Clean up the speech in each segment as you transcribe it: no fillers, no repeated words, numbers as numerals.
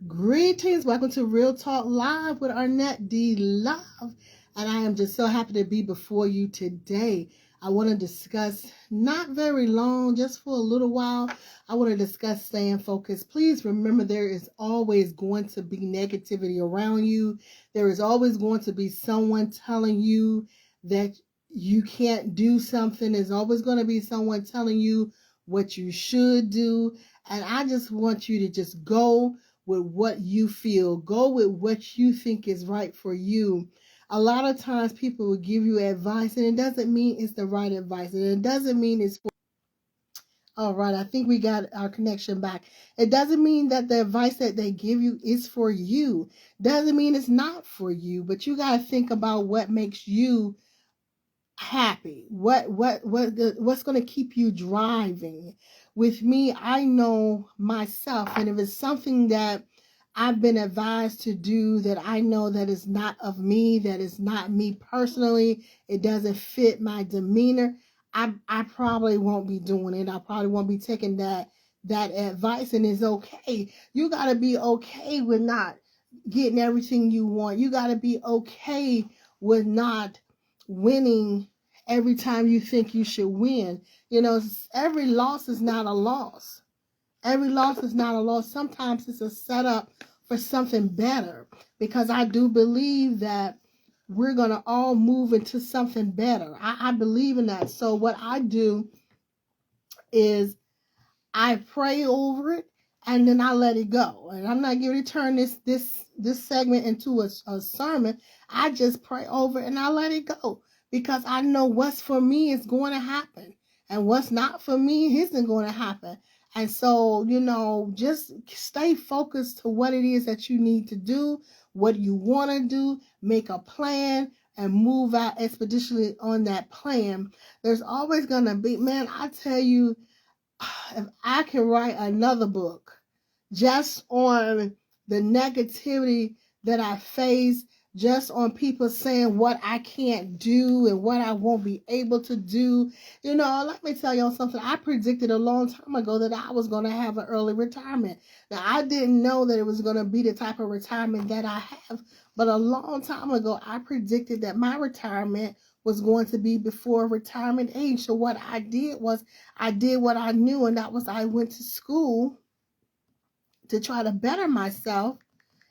Greetings, welcome to Real Talk Live with wArnette D Love, and I am just so happy to be before you today. I want to discuss, not very long, just for a little while, I want to discuss staying focused. Please remember there is always going to be negativity around you. There is always going to be someone telling you that you can't do something. There's always going to be someone telling you what you should do, and I just want you to just go with what you feel. Go with what you think is right for you. A lot of times people will give you advice and it doesn't mean it's the right advice. And it doesn't mean it's for... All right, I think we got our connection back. It doesn't mean that the advice that they give you is for you. Doesn't mean it's not for you, but you got to think about what makes you happy. What's going to keep you driving? With me, I know myself, and if it's something that I've been advised to do that I know that is not of me, that is not me personally, it doesn't fit my demeanor, I probably won't be doing it. I probably won't be taking that advice, and it's okay. You got to be okay with not getting everything you want. You got to be okay with not winning every time you think you should win. You know, every loss is not a loss. Every loss is not a loss. Sometimes it's a setup for something better, because I do believe that we're going to all move into something better. I believe in that. So what I do is I pray over it and then I let it go. And I'm not going to turn this segment into a sermon. I just pray over it and I let it go, because I know what's for me is going to happen and what's not for me isn't going to happen. And so, just stay focused to what it is that you need to do, what you want to do, make a plan and move out expeditiously on that plan. There's always going to be, man, I tell you, if I can write another book just on the negativity that I face, just on people saying what I can't do and what I won't be able to do. Let me tell y'all something. I predicted a long time ago that I was going to have an early retirement. Now, I didn't know that it was going to be the type of retirement that I have, but a long time ago, I predicted that my retirement was going to be before retirement age. So what I did was I did what I knew, and that was I went to school to try to better myself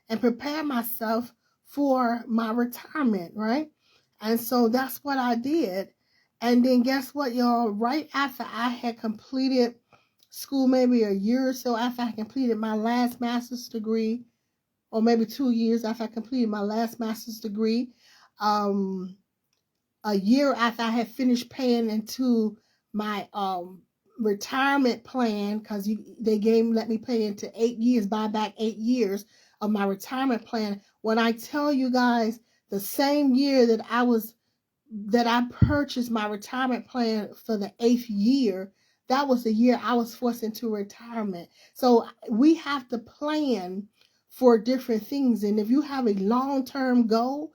and prepare myself for my retirement, right? And so that's what I did. And then guess what, y'all? Right after I had completed school, maybe a year or so after I completed my last master's degree, or maybe 2 years after I completed my last master's degree, a year after I had finished paying into my retirement plan, because they let me pay into 8 years, buy back 8 years of my retirement plan. When I tell you guys, the same year that I purchased my retirement plan for the 8th year, that was the year I was forced into retirement. So we have to plan for different things. And if you have a long-term goal,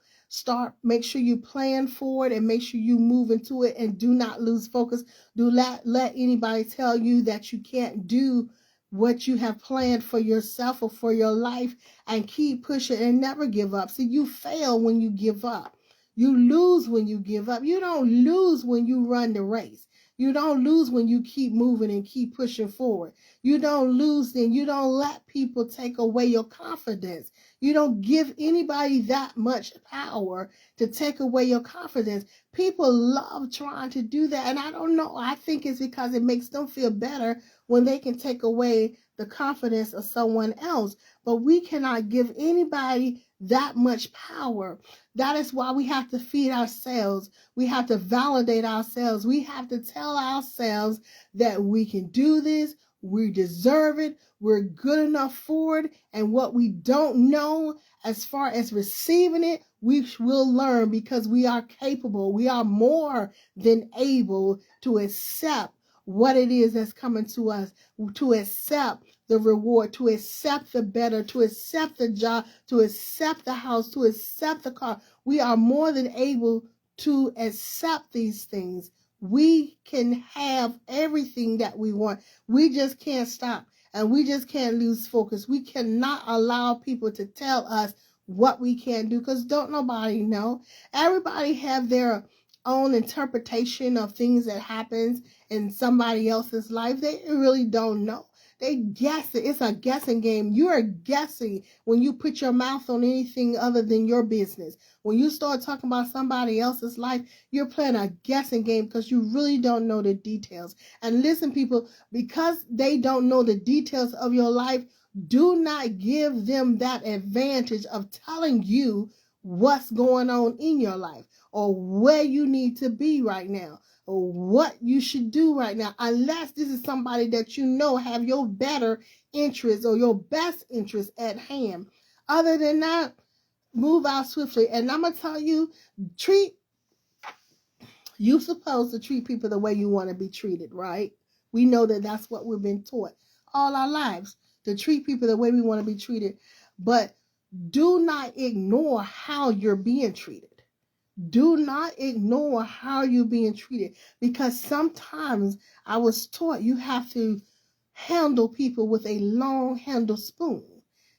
make sure you plan for it and make sure you move into it, and do not lose focus. Do not let anybody tell you that you can't do what you have planned for yourself or for your life, and keep pushing and never give up. See, you fail when you give up. You lose when you give up. You don't lose when you run the race. You don't lose when you keep moving and keep pushing forward. You don't lose then. You don't let people take away your confidence. You don't give anybody that much power to take away your confidence. People love trying to do that. And I don't know. I think it's because it makes them feel better when they can take away the confidence of someone else. But we cannot give anybody that much power. That is why we have to feed ourselves. We have to validate ourselves. We have to tell ourselves that we can do this. We deserve it. We're good enough for it. And what we don't know, as far as receiving it, we will learn, because we are capable. We are more than able to accept what it is that's coming to us, to accept the reward, to accept the better, to accept the job, to accept the house, to accept the car. We are more than able to accept these things. We can have everything that we want. We just can't stop. And we just can't lose focus. We cannot allow people to tell us what we can do, because don't nobody know. Everybody have their own interpretation of things that happens in somebody else's life. They really don't know. They guess it. It's a guessing game. You are guessing when you put your mouth on anything other than your business. When you start talking about somebody else's life, you're playing a guessing game because you really don't know the details. And listen, people, because they don't know the details of your life, do not give them that advantage of telling you what's going on in your life or where you need to be right now or what you should do right now, unless this is somebody that you know have your better interest or your best interest at hand. Other than that, move out swiftly. And I'm going to tell you, you're supposed to treat people the way you want to be treated, right? We know that that's what we've been taught all our lives, to treat people the way we want to be treated. But do not ignore how you're being treated. Do not ignore how you're being treated, because sometimes I was taught you have to handle people with a long handle spoon.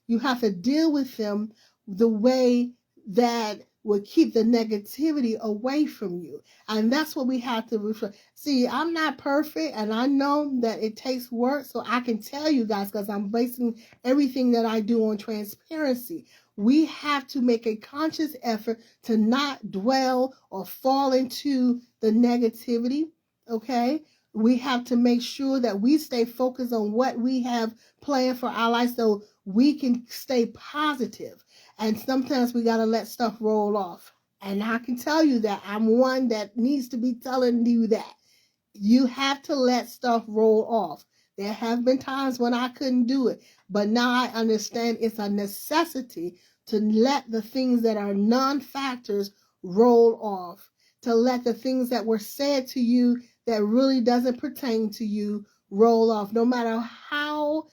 You have to deal with them the way that will keep the negativity away from you. And that's what we have to reflect. See, I'm not perfect, and I know that it takes work, so I can tell you guys, because I'm basing everything that I do on transparency. We have to make a conscious effort to not dwell or fall into the negativity, okay? We have to make sure that we stay focused on what we have planned for our life so we can stay positive. And sometimes we got to let stuff roll off. And I can tell you that I'm one that needs to be telling you that. You have to let stuff roll off. There have been times when I couldn't do it, but now I understand it's a necessity to let the things that are non-factors roll off, to let the things that were said to you that really doesn't pertain to you roll off. No matter how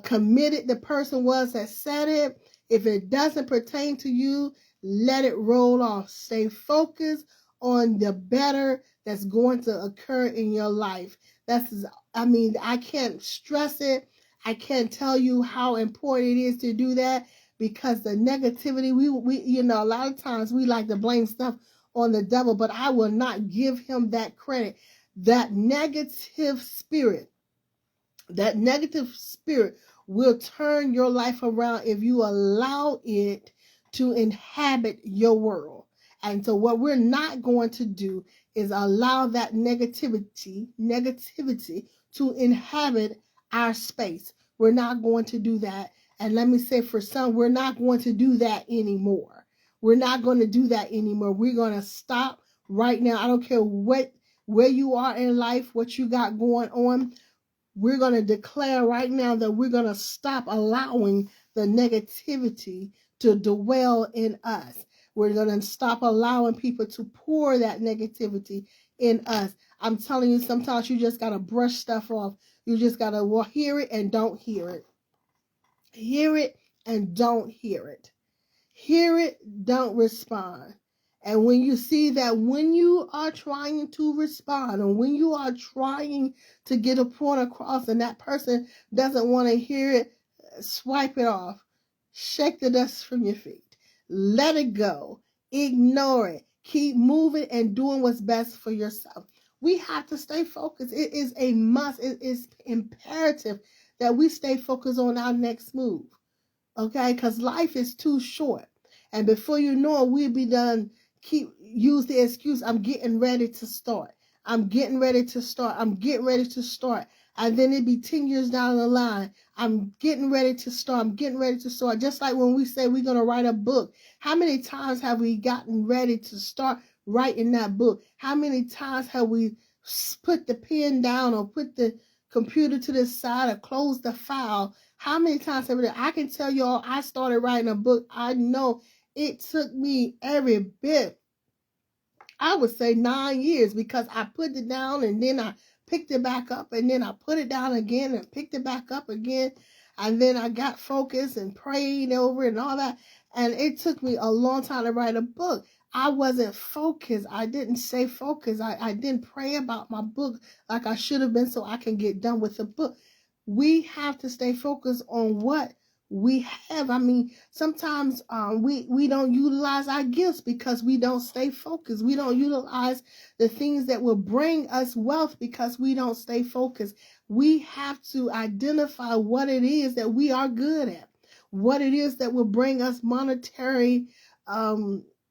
committed the person was that said it, if it doesn't pertain to you, let it roll off. Stay focused on the better that's going to occur in your life. I can't stress it. I can't tell you how important it is to do that, because the negativity, we a lot of times we like to blame stuff on the devil, but I will not give him that credit. That negative spirit will turn your life around if you allow it to inhabit your world. And so what we're not going to do is allow that negativity to inhabit our space. We're not going to do that. And let me say, for some, we're not going to do that anymore. We're not going to do that anymore. We're going to stop right now. I don't care where you are in life, what you got going on. We're going to declare right now that we're going to stop allowing the negativity to dwell in us. We're going to stop allowing people to pour that negativity in us. I'm telling you, sometimes you just got to brush stuff off. You just got to hear it and don't hear it. Hear it and don't hear it. Hear it, don't respond. And when you see that when you are trying to respond or when you are trying to get a point across and that person doesn't want to hear it, swipe it off. Shake the dust from your feet. Let it go. Ignore it. Keep moving and doing what's best for yourself. We have to stay focused. It is a must. It is imperative that we stay focused on our next move. Okay, because life is too short. And before you know it, we'll be done. Use the excuse, I'm getting ready to start. I'm getting ready to start. I'm getting ready to start. And then it'd be 10 years down the line. I'm getting ready to start. I'm getting ready to start. Just like when we say we're going to write a book. How many times have we gotten ready to start writing that book? How many times have we put the pen down or put the computer to the side or close the file? How many times have I can tell y'all, I started writing a book. I know it took me every bit, I would say 9 years, because I put it down and then I picked it back up and then I put it down again and picked it back up again. And then I got focused and prayed over it and all that. And it took me a long time to write a book. I wasn't focused. I didn't stay focused. I didn't pray about my book like I should have been so I can get done with the book. We have to stay focused on what we have. I mean, sometimes we don't utilize our gifts because we don't stay focused. We don't utilize the things that will bring us wealth because we don't stay focused. We have to identify what it is that we are good at, what it is that will bring us monetary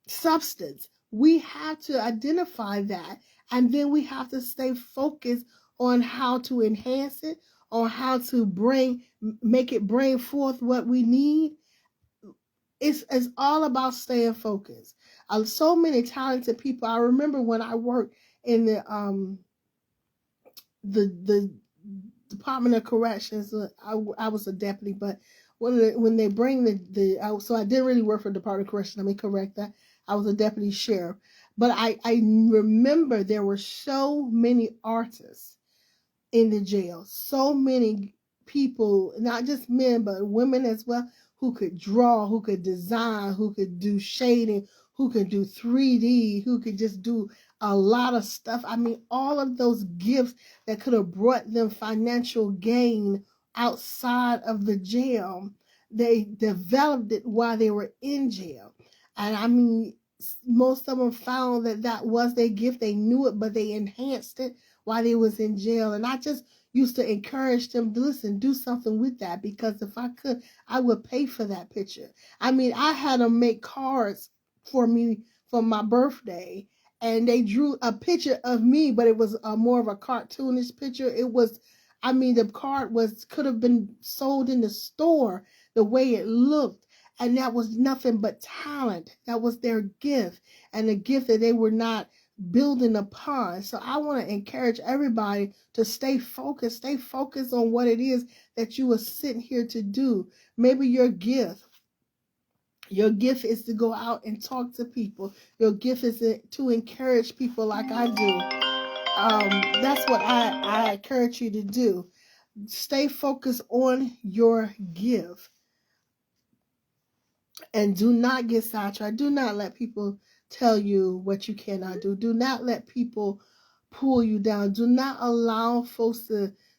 substance. We have to identify that, and then we have to stay focused on how to enhance it, on how to make it bring forth what we need. It's all about staying focused. So many talented people. I remember when I worked in the Department of Corrections. I was a deputy, but when they bring so I didn't really work for the Department of Corrections. Let me correct that. I was a deputy sheriff, but I remember there were so many artists in the jail. So many people, not just men, but women as well, who could draw, who could design, who could do shading, who could do 3D, who could just do a lot of stuff. I mean, all of those gifts that could have brought them financial gain outside of the jail, they developed it while they were in jail. And I mean, most of them found that was their gift. They knew it, but they enhanced it while they was in jail. And I just used to encourage them to listen, do something with that, because if I could, I would pay for that picture. I mean, I had them make cards for me for my birthday, and they drew a picture of me, but it was more of a cartoonish picture. It was, I mean, the card could have been sold in the store the way it looked. And that was nothing but talent. That was their gift, and a gift that they were not building upon. So I want to encourage everybody to stay focused on what it is that you are sitting here to do. Maybe your gift is to go out and talk to people. Your gift is to encourage people like I do. That's what I encourage you to do. Stay focused on your gift. And do not get sidetracked. Do not let people tell you what you cannot do. Do not let people pull you down. Do not allow folks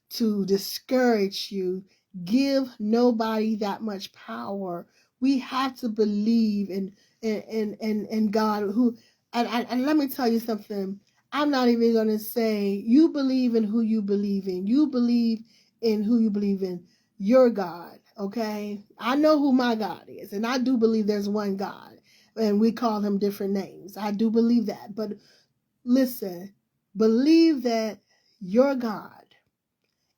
to discourage you. Give nobody that much power. We have to believe in God. And let me tell you something. I'm not even going to say you believe in who you believe in. You believe in who you believe in. Your God. Okay, I know who my God is, and I do believe there's one God, and we call him different names. I do believe that, but listen, believe that your God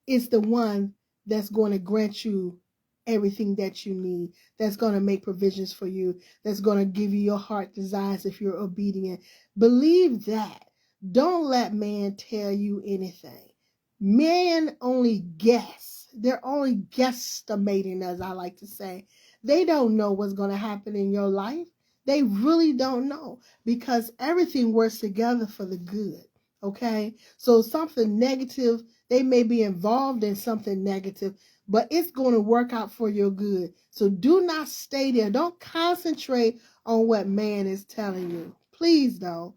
is the one that's going to grant you everything that you need, that's going to make provisions for you, that's going to give you your heart desires if you're obedient. Believe that. Don't let man tell you anything. Men only guess. They're only guesstimating, as I like to say. They don't know what's going to happen in your life. They really don't know, because everything works together for the good. Okay? So something negative, they may be involved in something negative, but it's going to work out for your good. So do not stay there. Don't concentrate on what man is telling you. Please don't.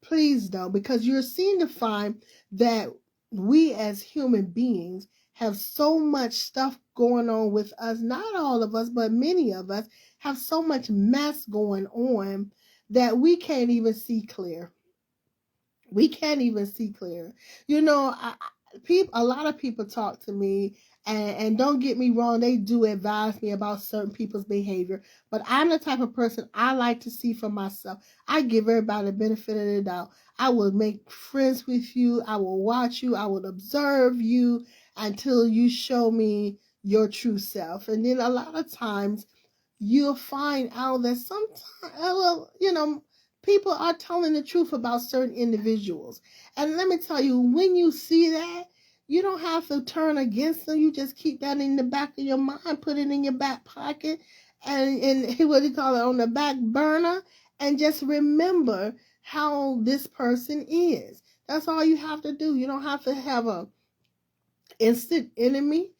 Please don't, because you're seeing to find that we as human beings have so much stuff going on with us. Not all of us, but many of us have so much mess going on that we can't even see clear. We can't even see clear. You know, a lot of people talk to me, and don't get me wrong, they do advise me about certain people's behavior. But I'm the type of person I like to see for myself. I give everybody the benefit of the doubt. I will make friends with you. I will watch you. I will observe you until you show me your true self. And then a lot of times you'll find out that sometimes, well, you know, people are telling the truth about certain individuals. And let me tell you, when you see that, you don't have to turn against them. You just keep that in the back of your mind, put it in your back pocket, and what do you call it, on the back burner, and just remember how this person is. That's all you have to do. You don't have to have a instant enemy.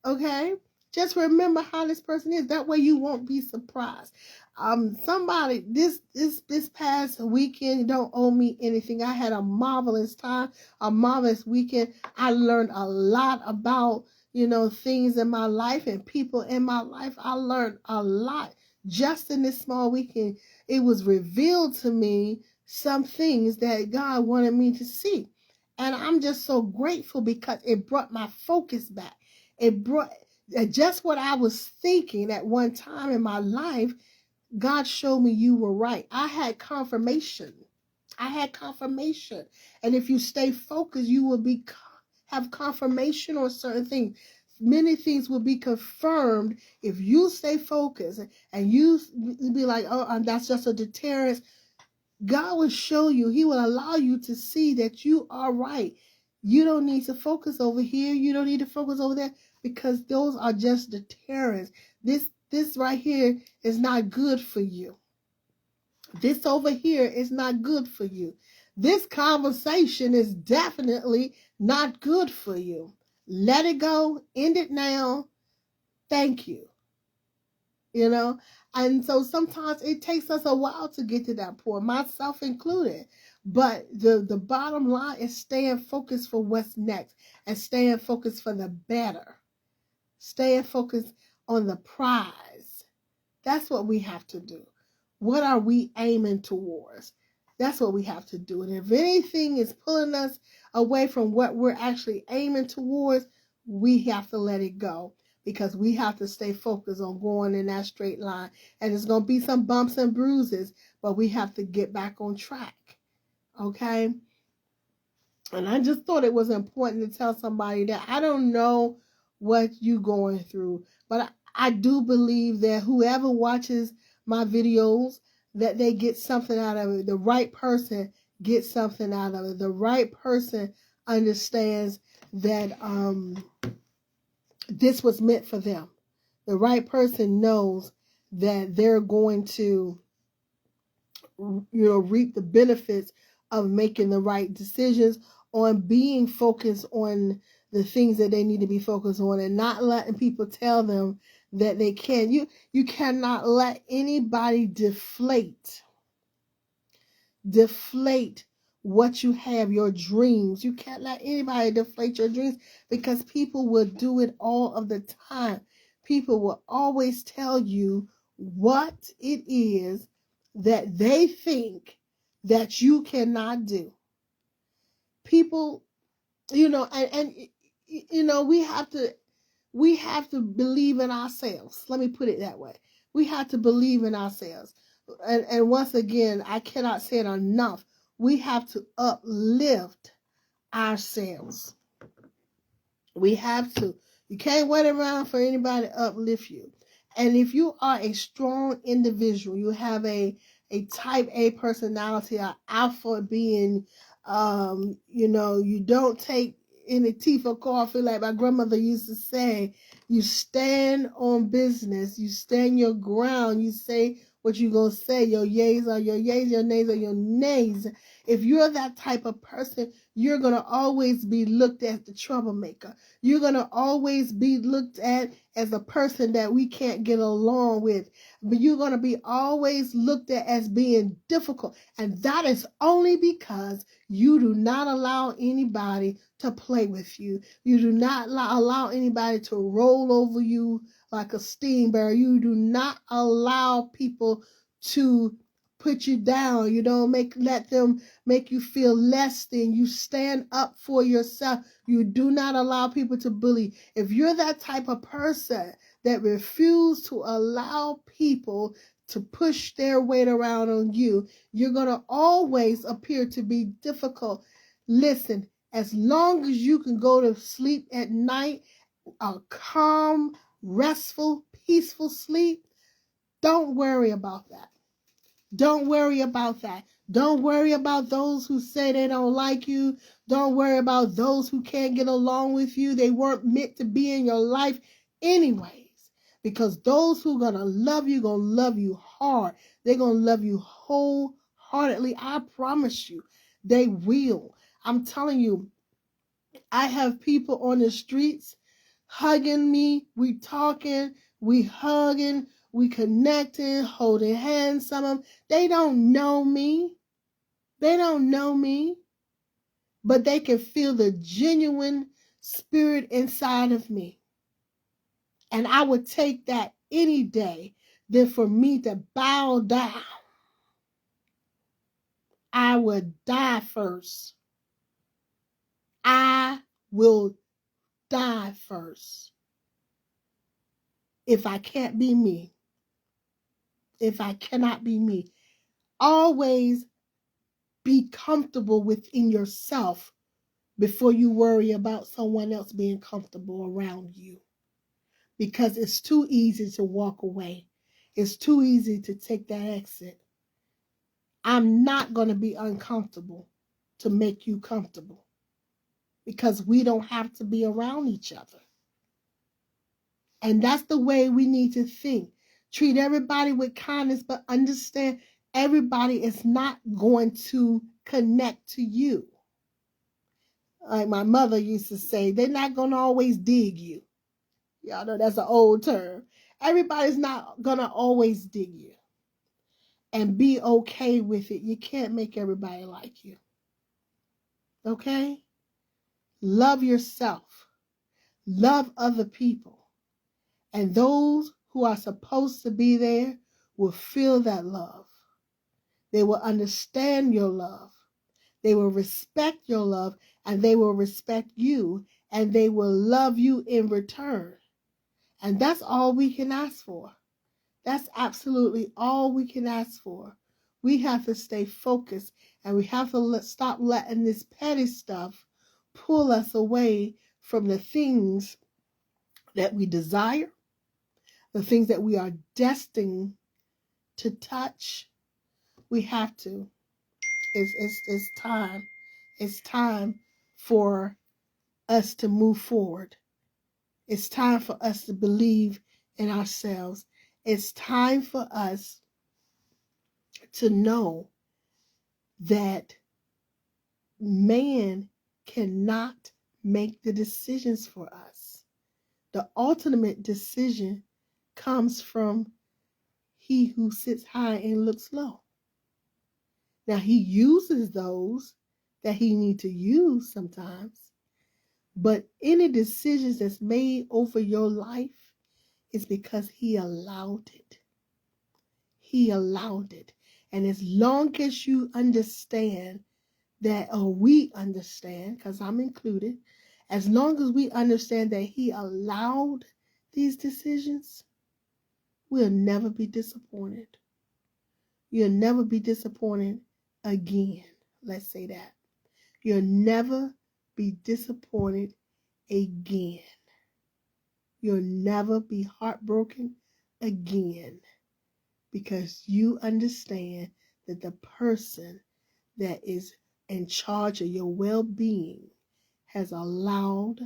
Okay? Just remember how this person is. That way you won't be surprised. Somebody this past weekend don't owe me anything. I had a marvelous time, a marvelous weekend. I learned a lot about things in my life and people in my life. I learned a lot just in this small weekend. It was revealed to me some things that God wanted me to see. And I'm just so grateful because it brought my focus back. It brought just what I was thinking at one time in my life. God showed me you were right. I had confirmation. And if you stay focused, you will have confirmation on certain things. Many things will be confirmed if you stay focused and you be like, oh, that's just a deterrence. God will show you. He will allow you to see that you are right. You don't need to focus over here. You don't need to focus over there because those are just deterrents. This right here is not good for you. This over here is not good for you. This conversation is definitely not good for you. Let it go. End it now. Thank you. And so sometimes it takes us a while to get to that point, myself included. But the bottom line is staying focused for what's next and staying focused for the better. Staying focused on the prize. That's what we have to do. What are we aiming towards? That's what we have to do. And if anything is pulling us away from what we're actually aiming towards, we have to let it go because we have to stay focused on going in that straight line. And there's going to be some bumps and bruises, but we have to get back on track. Okay? And I just thought it was important to tell somebody that I don't know what you're going through, but I do believe that whoever watches my videos, that they get something out of it. The right person gets something out of it. The right person understands that this was meant for them. The right person knows that they're going to reap the benefits of making the right decisions, on being focused on the things that they need to be focused on, and not letting people tell them that they can't. You cannot let anybody deflate what you have, your dreams. You can't let anybody deflate your dreams because people will do it all of the time. People will always tell you what it is that they think that you cannot do. People, and we have to believe in ourselves. Let me put it that way. We have to believe in ourselves. And once again, I cannot say it enough. We have to uplift ourselves. We have to. You can't wait around for anybody to uplift you. And if you are a strong individual, you have a type A personality, an alpha being, you don't take any tea for coffee, like my grandmother used to say. You stand on business. You stand your ground. You say what you're going to say. Your yays are your yays, your nays are your nays. If you're that type of person, you're going to always be looked at the troublemaker. You're going to always be looked at as a person that we can't get along with. But you're going to be always looked at as being difficult. And that is only because you do not allow anybody to play with you. You do not allow anybody to roll over you like a steam barrel. You do not allow people to put you down. You don't let them make you feel less than. You stand up for yourself. You do not allow people to bully. If you're that type of person that refuse to allow people to push their weight around on you, you're going to always appear to be difficult. Listen, as long as you can go to sleep at night, a calm, restful, peaceful sleep, don't worry about that. Don't worry about that. Don't worry about those who say they don't like you. Don't worry about those who can't get along with you. They weren't meant to be in your life anyways. Because those who are going to love you hard. They're going to love you wholeheartedly. I promise you, they will. I'm telling you, I have people on the streets hugging me. We talking, we hugging, we connecting, holding hands. Some of them, they don't know me. They don't know me. But they can feel the genuine spirit inside of me. And I would take that any day than for me to bow down. I would die first. I will die first. If I can't be me, if I cannot be me, always be comfortable within yourself before you worry about someone else being comfortable around you. Because it's too easy to walk away. It's too easy to take that exit. I'm not going to be uncomfortable to make you comfortable, because we don't have to be around each other. And that's the way we need to think. Treat everybody with kindness, but understand everybody is not going to connect to you. Like my mother used to say, they're not going to always dig you. Y'all know that's an old term. Everybody's not going to always dig you. And be okay with it. You can't make everybody like you. Okay? Love yourself. Love other people. And those who are supposed to be there will feel that love. They will understand your love. They will respect your love, and they will respect you, and they will love you in return. And that's all we can ask for. That's absolutely all we can ask for. We have to stay focused, and we have to stop letting this petty stuff pull us away from the things that we desire, the things that we are destined to touch. We have to. It's time. It's time for us to move forward. It's time for us to believe in ourselves. It's time for us to know that man cannot make the decisions for us. The ultimate decision comes from he who sits high and looks low. Now, he uses those that he needs to use sometimes, but any decisions that's made over your life is because he allowed it. He allowed it. And as long as you understand that, or we understand, because I'm included, as long as we understand that he allowed these decisions, we'll never be disappointed. You'll never be disappointed again. Let's say that. You'll never be disappointed again. You'll never be heartbroken again, because you understand that the person that is in charge of your well-being has allowed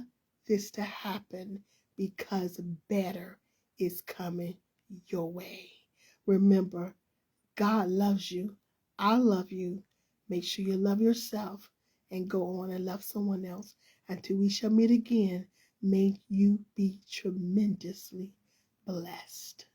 this to happen because better is coming your way. Remember, God loves you. I love you. Make sure you love yourself and go on and love someone else. Until we shall meet again, may you be tremendously blessed.